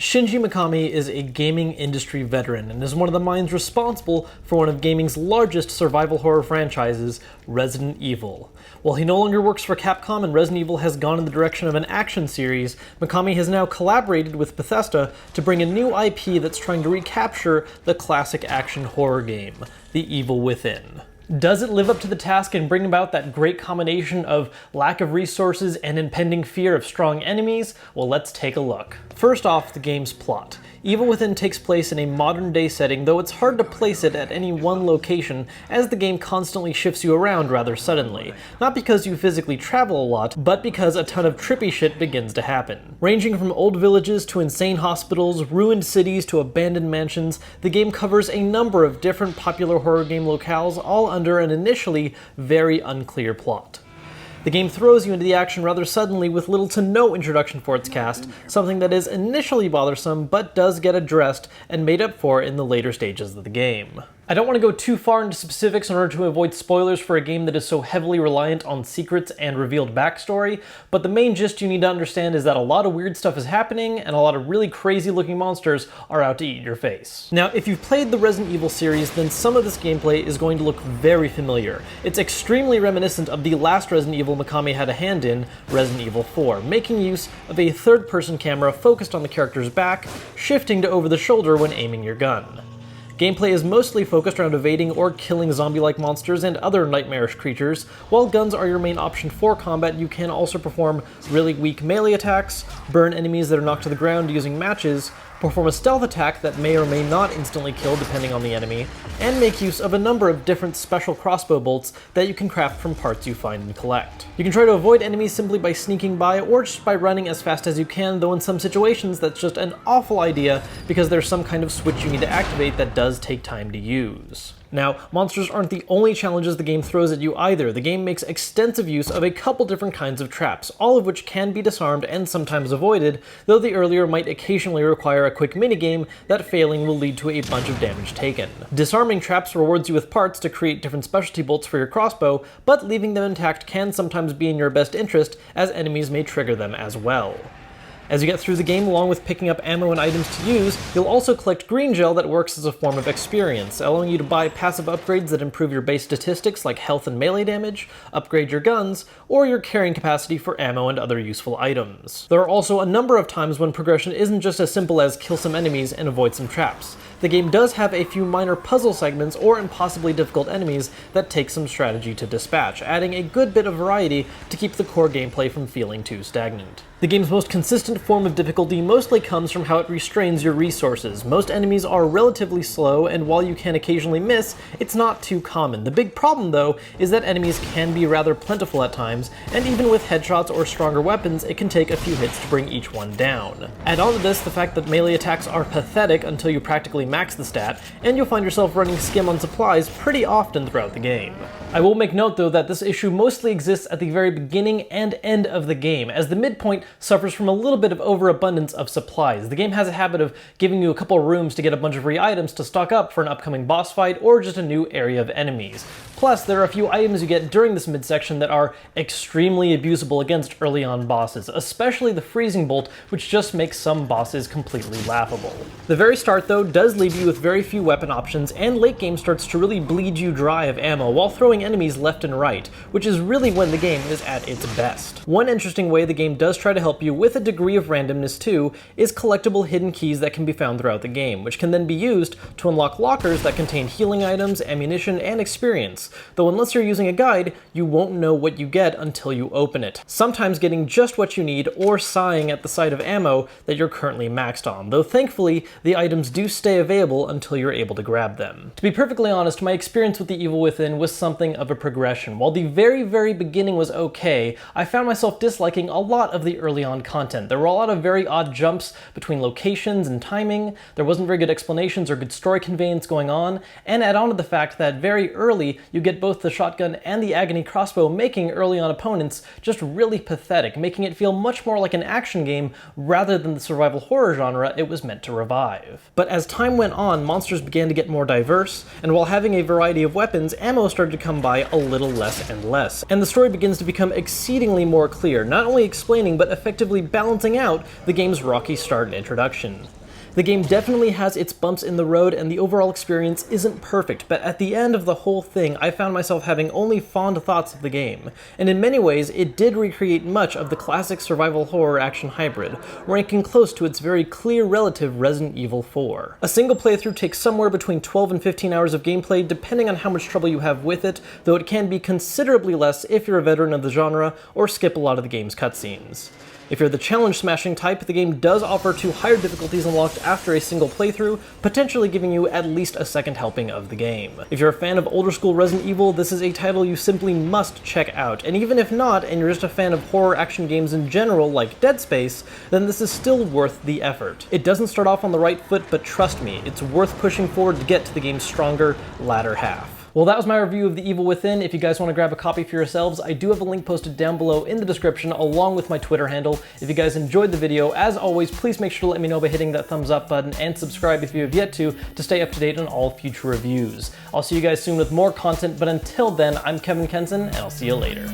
Shinji Mikami is a gaming industry veteran and is one of the minds responsible for one of gaming's largest survival horror franchises, Resident Evil. While he no longer works for Capcom and Resident Evil has gone in the direction of an action series, Mikami has now collaborated with Bethesda to bring a new IP that's trying to recapture the classic action horror game, The Evil Within. Does it live up to the task and bring about that great combination of lack of resources and impending fear of strong enemies? Well, let's take a look. First off, the game's plot. Evil Within takes place in a modern-day setting, though it's hard to place it at any one location, as the game constantly shifts you around rather suddenly. Not because you physically travel a lot, but because a ton of trippy shit begins to happen. Ranging from old villages to insane hospitals, ruined cities to abandoned mansions, the game covers a number of different popular horror game locales, all under an initially very unclear plot. The game throws you into the action rather suddenly with little to no introduction for its cast, something that is initially bothersome but does get addressed and made up for in the later stages of the game. I don't want to go too far into specifics in order to avoid spoilers for a game that is so heavily reliant on secrets and revealed backstory, but the main gist you need to understand is that a lot of weird stuff is happening and a lot of really crazy looking monsters are out to eat your face. Now, if you've played the Resident Evil series, then some of this gameplay is going to look very familiar. It's extremely reminiscent of the last Resident Evil Mikami had a hand in, Resident Evil 4, making use of a third-person camera focused on the character's back, shifting to over the shoulder when aiming your gun. Gameplay is mostly focused around evading or killing zombie-like monsters and other nightmarish creatures. While guns are your main option for combat, you can also perform really weak melee attacks, burn enemies that are knocked to the ground using matches, perform a stealth attack that may or may not instantly kill depending on the enemy, and make use of a number of different special crossbow bolts that you can craft from parts you find and collect. You can try to avoid enemies simply by sneaking by or just by running as fast as you can, though in some situations that's just an awful idea because there's some kind of switch you need to activate that does take time to use. Now, monsters aren't the only challenges the game throws at you either. The game makes extensive use of a couple different kinds of traps, all of which can be disarmed and sometimes avoided, though the earlier might occasionally require a quick minigame that failing will lead to a bunch of damage taken. Disarming traps rewards you with parts to create different specialty bolts for your crossbow, but leaving them intact can sometimes be in your best interest, as enemies may trigger them as well. As you get through the game, along with picking up ammo and items to use, you'll also collect green gel that works as a form of experience, allowing you to buy passive upgrades that improve your base statistics like health and melee damage, upgrade your guns, or your carrying capacity for ammo and other useful items. There are also a number of times when progression isn't just as simple as kill some enemies and avoid some traps. The game does have a few minor puzzle segments or impossibly difficult enemies that take some strategy to dispatch, adding a good bit of variety to keep the core gameplay from feeling too stagnant. The game's most consistent form of difficulty mostly comes from how it restrains your resources. Most enemies are relatively slow, and while you can occasionally miss, it's not too common. The big problem, though, is that enemies can be rather plentiful at times, and even with headshots or stronger weapons, it can take a few hits to bring each one down. Add on to this the fact that melee attacks are pathetic until you practically max the stat, and you'll find yourself running skim on supplies pretty often throughout the game. I will make note, though, that this issue mostly exists at the very beginning and end of the game, as the midpoint suffers from a little bit of overabundance of supplies. The game has a habit of giving you a couple rooms to get a bunch of free items to stock up for an upcoming boss fight or just a new area of enemies. Plus, there are a few items you get during this midsection that are extremely abusable against early on bosses, especially the freezing bolt, which just makes some bosses completely laughable. The very start, though, does leave you with very few weapon options, and late game starts to really bleed you dry of ammo while throwing enemies left and right, which is really when the game is at its best. One interesting way the game does try to help you with a degree of randomness too is collectible hidden keys that can be found throughout the game, which can then be used to unlock lockers that contain healing items, ammunition, and experience, though unless you're using a guide, you won't know what you get until you open it, sometimes getting just what you need or sighing at the sight of ammo that you're currently maxed on, though thankfully the items do stay available until you're able to grab them. To be perfectly honest, my experience with The Evil Within was something of a progression. While the very beginning was okay, I found myself disliking a lot of the early on content. There were a lot of very odd jumps between locations and timing, there wasn't very good explanations or good story conveyance going on, and add on to the fact that very early you get both the shotgun and the agony crossbow, making early on opponents just really pathetic, making it feel much more like an action game rather than the survival horror genre it was meant to revive. But as time went on, monsters began to get more diverse, and while having a variety of weapons, ammo started to come come by a little less and less, and the story begins to become exceedingly more clear, not only explaining but effectively balancing out the game's rocky start and introduction. The game definitely has its bumps in the road, and the overall experience isn't perfect, but at the end of the whole thing, I found myself having only fond thoughts of the game, and in many ways, it did recreate much of the classic survival horror action hybrid, ranking close to its very clear relative Resident Evil 4. A single playthrough takes somewhere between 12 and 15 hours of gameplay, depending on how much trouble you have with it, though it can be considerably less if you're a veteran of the genre or skip a lot of the game's cutscenes. If you're the challenge-smashing type, the game does offer 2 higher difficulties unlocked after a single playthrough, potentially giving you at least a second helping of the game. If you're a fan of older school Resident Evil, this is a title you simply must check out, and even if not, and you're just a fan of horror action games in general, like Dead Space, then this is still worth the effort. It doesn't start off on the right foot, but trust me, it's worth pushing forward to get to the game's stronger latter half. Well, that was my review of The Evil Within. If you guys want to grab a copy for yourselves, I do have a link posted down below in the description along with my Twitter handle. If you guys enjoyed the video, as always, please make sure to let me know by hitting that thumbs up button and subscribe if you have yet to stay up to date on all future reviews. I'll see you guys soon with more content, but until then, I'm Kevin Kenson, and I'll see you later.